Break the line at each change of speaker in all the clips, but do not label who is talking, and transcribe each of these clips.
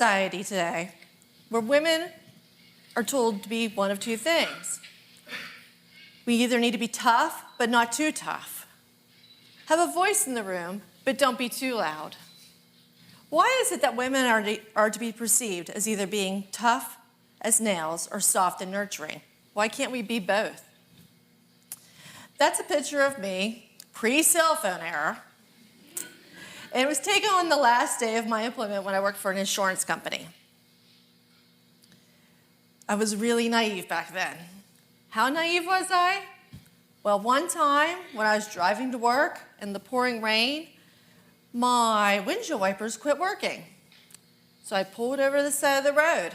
society today where women are told to be one of two things. We either need to be tough, but not too tough. Have a voice in the room, but don't be too loud. Why is it that women are to be perceived as either being tough as nails or soft and nurturing? Why can't we be both? That's a picture of me, pre-cell phone era. And it was taken on the last day of my employment when I worked for an insurance company. I was really naive back then. How naive was I? Well, one time when I was driving to work in the pouring rain, my windshield wipers quit working. So I pulled over to the side of the road.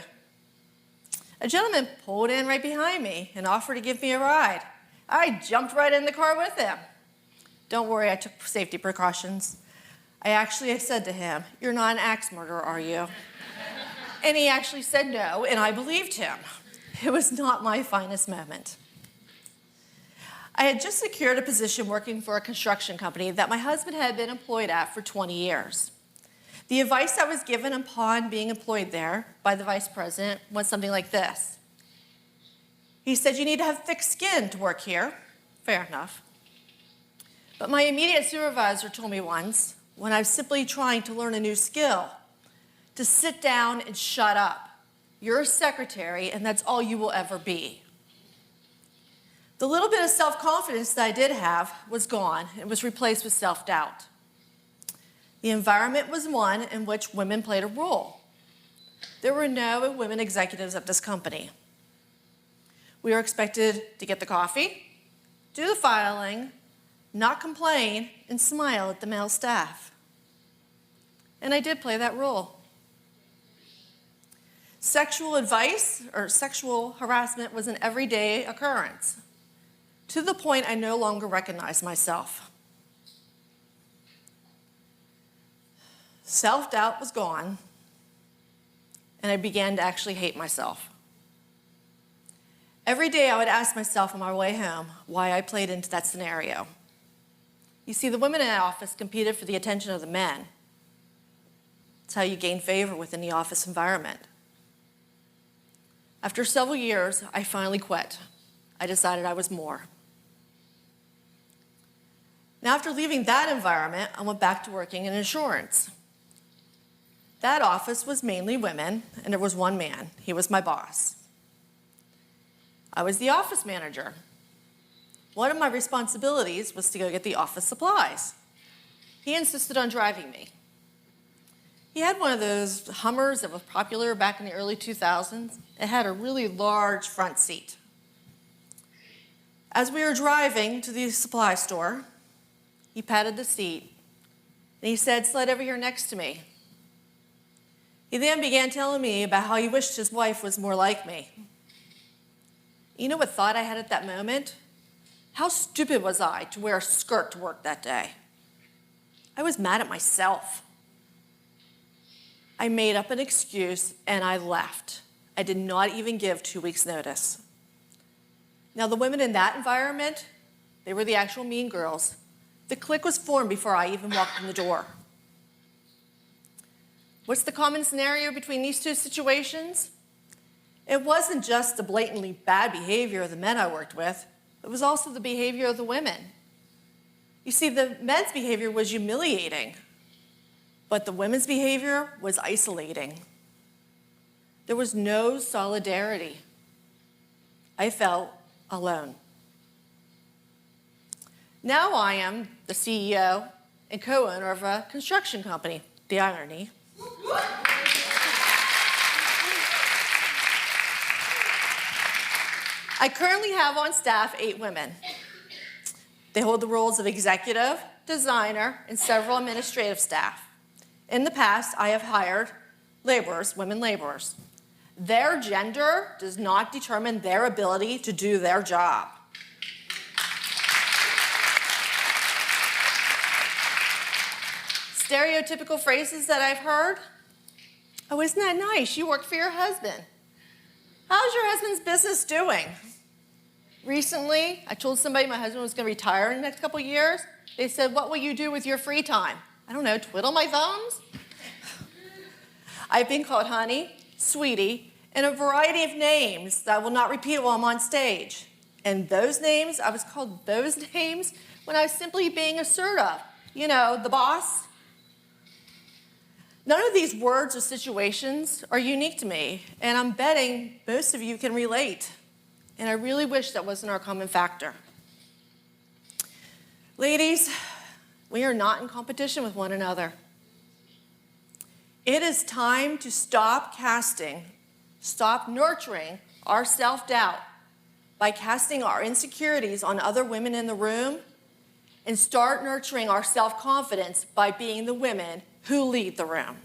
A gentleman pulled in right behind me and offered to give me a ride. I jumped right in the car with him. Don't worry, I took safety precautions. I actually said to him, "You're not an axe murderer, are you?" And he actually said no, and I believed him. It was not my finest moment. I had just secured a position working for a construction company that my husband had been employed at for 20 years. The advice I was given upon being employed there by the vice president was something like this. He said, "You need to have thick skin to work here." Fair enough. But my immediate supervisor told me once, when I was simply trying to learn a new skill, to sit down and shut up. You're a secretary, and that's all you will ever be. The little bit of self-confidence that I did have was gone and was replaced with self-doubt. The environment was one in which women played a role. There were no women executives at this company. We were expected to get the coffee, do the filing, not complain, and smile at the male staff. And I did play that role. Sexual advice or sexual harassment was an everyday occurrence, to the point I no longer recognized myself. Self-doubt was gone, and I began to actually hate myself. Every day I would ask myself on my way home why I played into that scenario. You see, the women in that office competed for the attention of the men. It's how you gain favor within the office environment. After several years, I finally quit. I decided I was more. Now, after leaving that environment, I went back to working in insurance. That office was mainly women, and there was one man. He was my boss. I was the office manager. One of my responsibilities was to go get the office supplies. He insisted on driving me. He had one of those Hummers that was popular back in the early 2000s. It had a really large front seat. As we were driving to the supply store, he patted the seat, and he said, "Slide over here next to me." He then began telling me about how he wished his wife was more like me. You know what thought I had at that moment? How stupid was I to wear a skirt to work that day? I was mad at myself. I made up an excuse and I left. I did not even give 2 weeks' notice. Now, the women in that environment, they were the actual mean girls. The clique was formed before I even walked in the door. What's the common scenario between these two situations? It wasn't just the blatantly bad behavior of the men I worked with, it was also the behavior of the women. You see, the men's behavior was humiliating, but the women's behavior was isolating. There was no solidarity. I felt alone. Now I am the CEO and co-owner of a construction company. The irony. I currently have on staff 8 women. They hold the roles of executive, designer, and several administrative staff. In the past, I have hired laborers, women laborers. Their gender does not determine their ability to do their job. Stereotypical phrases that I've heard. "Oh, isn't that nice? You work for your husband. How's your husband's business doing?" Recently, I told somebody my husband was going to retire in the next couple of years. They said, "What will you do with your free time?" I don't know, twiddle my thumbs? I've been called honey, sweetie, and a variety of names that I will not repeat while I'm on stage. And those names, I was called those names when I was simply being assertive. You know, the boss. None of these words or situations are unique to me, and I'm betting most of you can relate. And I really wish that wasn't our common factor. Ladies, we are not in competition with one another. It is time to stop nurturing our self-doubt by casting our insecurities on other women in the room, and start nurturing our self-confidence by being the women who lead the room.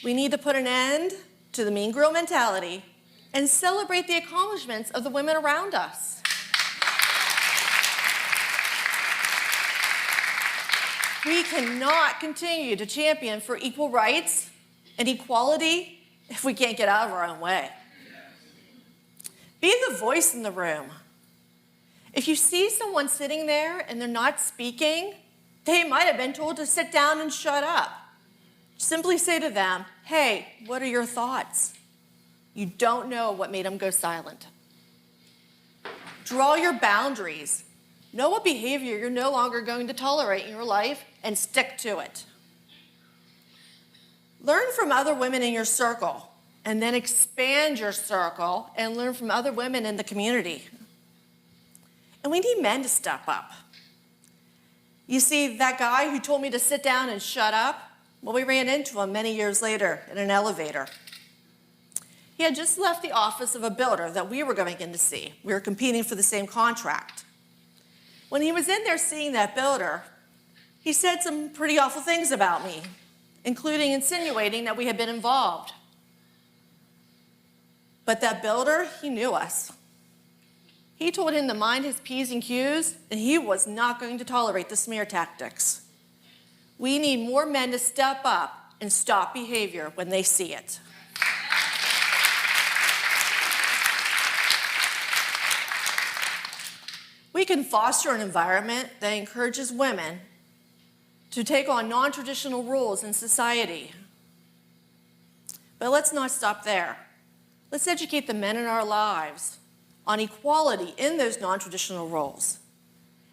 We need to put an end to the mean girl mentality and celebrate the accomplishments of the women around us. We cannot continue to champion for equal rights and equality if we can't get out of our own way. Be the voice in the room. If you see someone sitting there and they're not speaking, they might have been told to sit down and shut up. Simply say to them, hey, what are your thoughts? You don't know what made them go silent. Draw your boundaries. Know what behavior you're no longer going to tolerate in your life and stick to it. Learn from other women in your circle, and then expand your circle and learn from other women in the community. And we need men to step up. You see, that guy who told me to sit down and shut up, well, we ran into him many years later in an elevator. He had just left the office of a builder that we were going in to see. We were competing for the same contract. When he was in there seeing that builder, he said some pretty awful things about me, including insinuating that we had been involved. But that builder, he knew us. He told him to mind his P's and Q's, and he was not going to tolerate the smear tactics. We need more men to step up and stop behavior when they see it. We can foster an environment that encourages women to take on non-traditional roles in society. But let's not stop there. Let's educate the men in our lives on equality in those non-traditional roles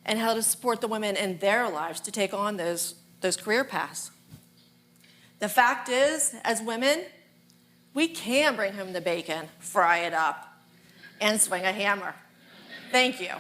and how to support the women in their lives to take on those career paths. The fact is, as women, we can bring home the bacon, fry it up, and swing a hammer. Thank you.